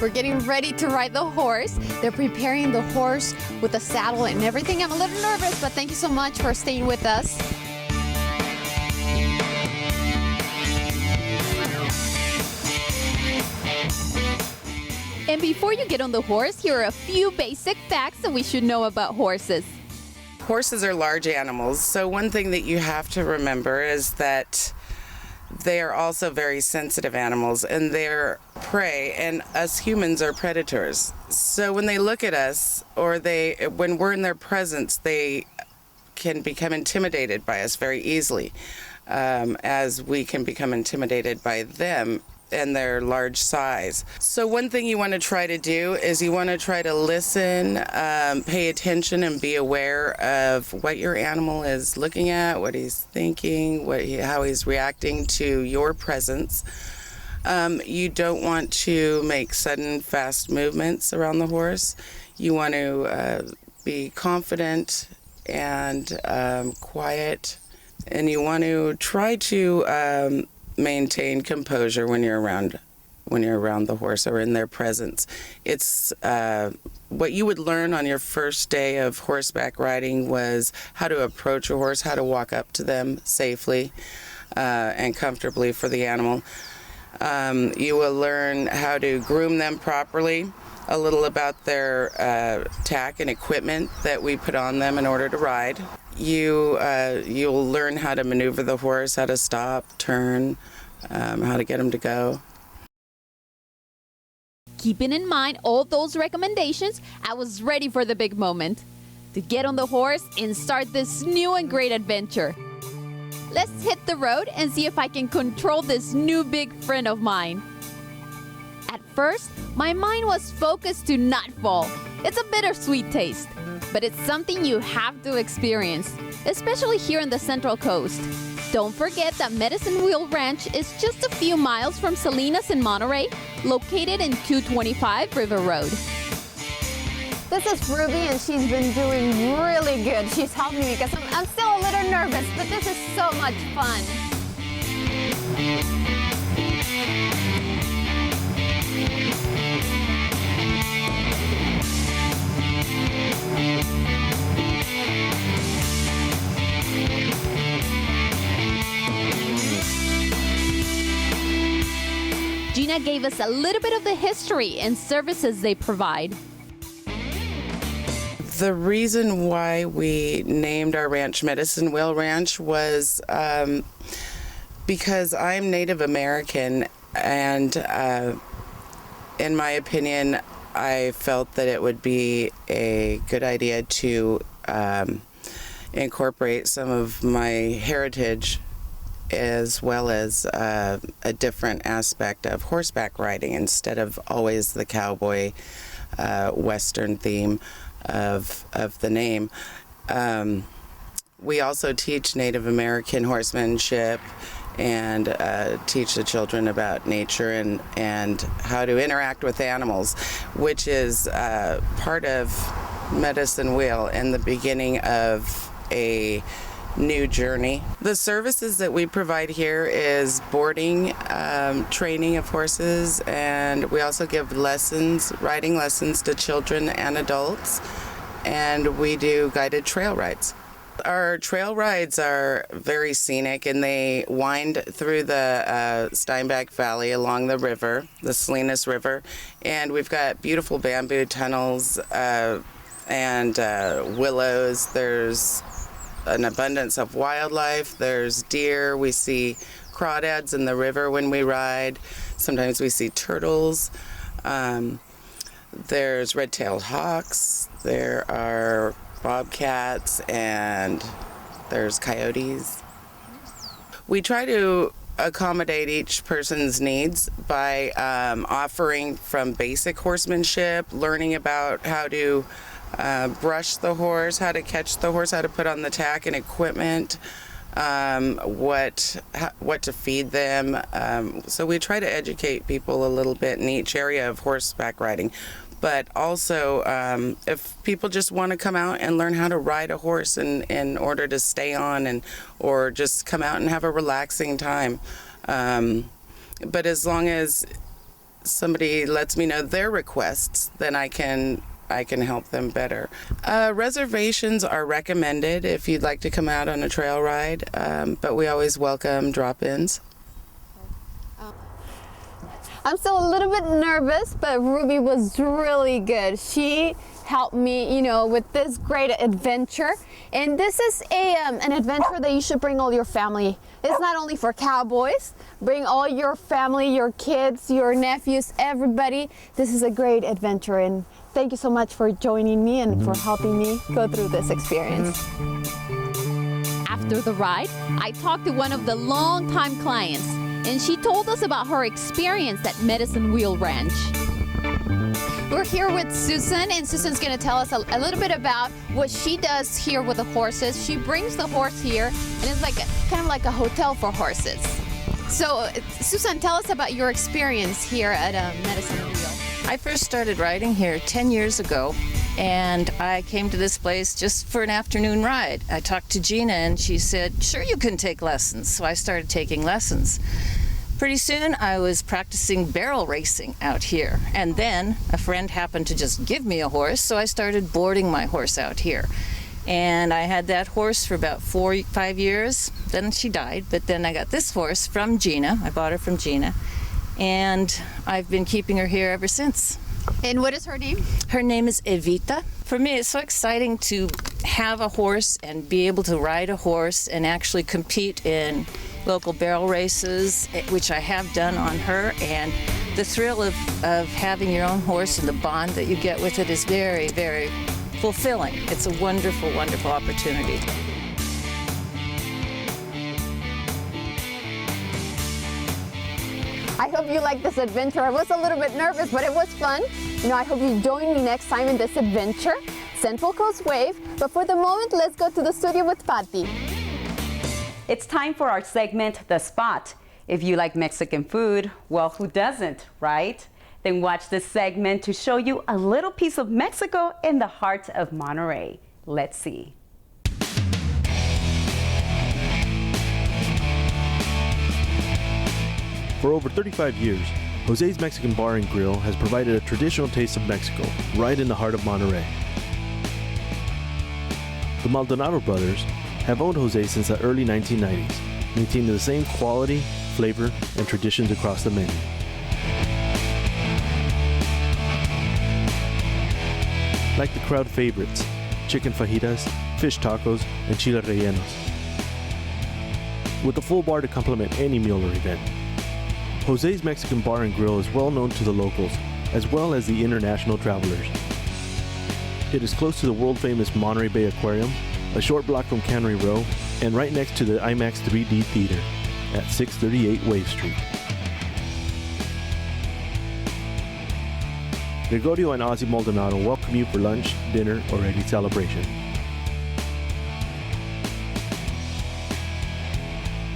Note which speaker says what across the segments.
Speaker 1: We're getting ready to ride the horse. They're preparing the horse with the saddle and everything. I'm a little nervous, but thank you so much for staying with us. And before you get on the horse, here are a few basic facts that we should know about horses.
Speaker 2: Horses are large animals, so one thing that you have to remember is that they are also very sensitive animals, and they're prey, and us humans are predators. So when they look at us, or when we're in their presence, they can become intimidated by us very easily, as we can become intimidated by them and their large size. So one thing you want to try to do is you want to try to listen, pay attention, and be aware of what your animal is looking at, what he's thinking, how he's reacting to your presence. You don't want to make sudden, fast movements around the horse. You want to be confident and quiet, and you want to try to maintain composure when you're around the horse or in their presence. It's what you would learn on your first day of horseback riding was how to approach a horse, how to walk up to them safely and comfortably for the animal. You will learn how to groom them properly, a little about their tack and equipment that we put on them in order to ride. You'll learn how to maneuver the horse, how to stop, turn, how to get him to go.
Speaker 1: Keeping in mind all those recommendations, I was ready for the big moment to get on the horse and start this new and great adventure. Let's hit the road and see if I can control this new big friend of mine. At first, my mind was focused to not fall. It's a bittersweet taste, but it's something you have to experience, especially here in the Central Coast. Don't forget that Medicine Wheel Ranch is just a few miles from Salinas in Monterey, located in 225 River Road. This is Ruby, and she's been doing really good. She's helped me because I'm still a little nervous, but this is so much fun. Gina gave us a little bit of the history and services they provide.
Speaker 2: The reason why we named our ranch Medicine Wheel Ranch was because I'm Native American, and in my opinion, I felt that it would be a good idea to incorporate some of my heritage as well as a different aspect of horseback riding instead of always the cowboy Western theme of the name. We also teach Native American horsemanship and teach the children about nature and how to interact with animals, which is part of Medicine Wheel and the beginning of a new journey. The services that we provide here is boarding, training of horses, and we also give lessons, riding lessons to children and adults, and we do guided trail rides. Our trail rides are very scenic, and they wind through the Steinbach Valley along the river, the Salinas River, and we've got beautiful bamboo tunnels and willows. There's an abundance of wildlife. There's deer. We see crawdads in the river when we ride. Sometimes we see turtles. There's red-tailed hawks. There are bobcats, and there's coyotes. We try to accommodate each person's needs by offering from basic horsemanship, learning about how to brush the horse, how to catch the horse, how to put on the tack and equipment, what to feed them. So we try to educate people a little bit in each area of horseback riding. But also, if people just want to come out and learn how to ride a horse in order to stay on or just come out and have a relaxing time. But as long as somebody lets me know their requests, then I can help them better. Reservations are recommended if you'd like to come out on a trail ride, but we always welcome drop-ins.
Speaker 1: I'm still a little bit nervous, but Ruby was really good. She helped me, you know, with this great adventure. And this is an adventure that you should bring all your family. It's not only for cowboys. Bring all your family, your kids, your nephews, everybody. This is a great adventure, and thank you so much for joining me and for helping me go through this experience.
Speaker 3: After the ride, I talked to one of the longtime clients, and she told us about her experience at Medicine Wheel Ranch.
Speaker 1: We're here with Susan, and Susan's going to tell us a little bit about what she does here with the horses. She brings the horse here, and it's like kind of like a hotel for horses. So, Susan, tell us about your experience here at Medicine Wheel.
Speaker 4: I first started riding here 10 years ago, and I came to this place just for an afternoon ride. I talked to Gina, and she said, sure, you can take lessons. So I started taking lessons. Pretty soon, I was practicing barrel racing out here, and then a friend happened to just give me a horse, so I started boarding my horse out here. And I had that horse for about 4-5 years. Then she died, but then I got this horse from Gina. I bought her from Gina, and I've been keeping her here ever since.
Speaker 1: And what is her name?
Speaker 4: Her name is Evita. For me, it's so exciting to have a horse and be able to ride a horse and actually compete in local barrel races, which I have done on her, and the thrill of having your own horse and the bond that you get with it is very, very fulfilling. It's a wonderful, wonderful opportunity.
Speaker 1: I hope you like this adventure. I was a little bit nervous, but it was fun. You know, I hope you join me next time in this adventure, Central Coast Wave. But for the moment, let's go to the studio with Patty.
Speaker 5: It's time for our segment, The Spot. If you like Mexican food, well, who doesn't, right? Then watch this segment to show you a little piece of Mexico in the heart of Monterey. Let's see.
Speaker 6: For over 35 years, Jose's Mexican Bar and Grill has provided a traditional taste of Mexico right in the heart of Monterey. The Maldonado brothers have owned Jose since the early 1990s, maintaining the same quality, flavor, and traditions across the menu. Like the crowd favorites, chicken fajitas, fish tacos, and chile rellenos. With a full bar to complement any meal or event. Jose's Mexican Bar and Grill is well known to the locals, as well as the international travelers. It is close to the world-famous Monterey Bay Aquarium, a short block from Cannery Row, and right next to the IMAX 3D Theater at 638 Wave Street. Gregorio and Ozzy Maldonado welcome you for lunch, dinner, or any celebration.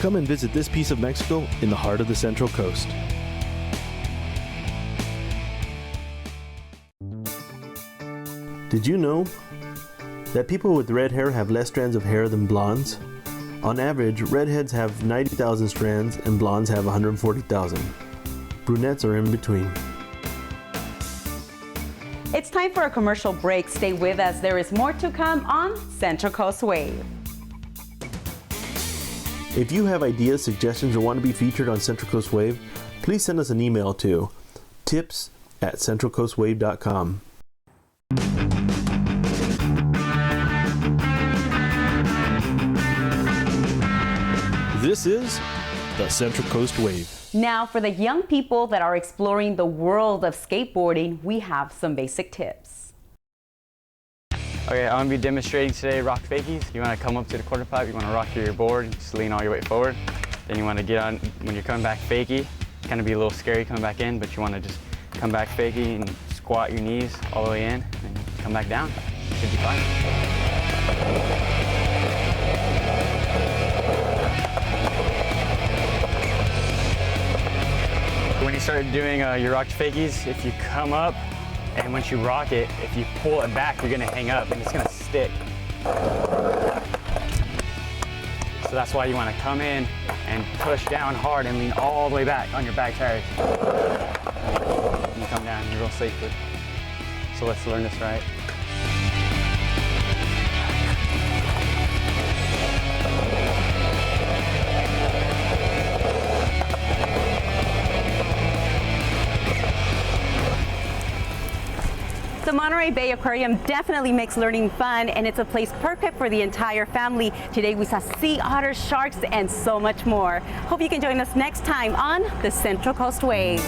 Speaker 6: Come and visit this piece of Mexico in the heart of the Central Coast. Did you know that people with red hair have less strands of hair than blondes? On average, redheads have 90,000 strands and blondes have 140,000. Brunettes are in between.
Speaker 5: It's time for a commercial break. Stay with us. There is more to come on Central Coast Wave.
Speaker 6: If you have ideas, suggestions, or want to be featured on Central Coast Wave, please send us an email to tips@centralcoastwave.com. This is the Central Coast Wave.
Speaker 5: Now, for the young people that are exploring the world of skateboarding, we have some basic tips.
Speaker 7: Okay, I'm going to be demonstrating today rock fakies. You want to come up to the quarter pipe, you want to rock your board, just lean all your weight forward. Then you want to get on, when you're coming back fakie, kind of be a little scary coming back in, but you want to just come back fakie and squat your knees all the way in and come back down. It should be fine. When you start doing your rock fakies, if you come up and once you rock it, if you pull it back, you're gonna hang up and it's gonna stick. So that's why you wanna come in and push down hard and lean all the way back on your back tires. and you come down real safely. So let's learn this right.
Speaker 5: The Monterey Bay Aquarium definitely makes learning fun, and it's a place perfect for the entire family. Today we saw sea otters, sharks, and so much more. Hope you can join us next time on the Central Coast Wave.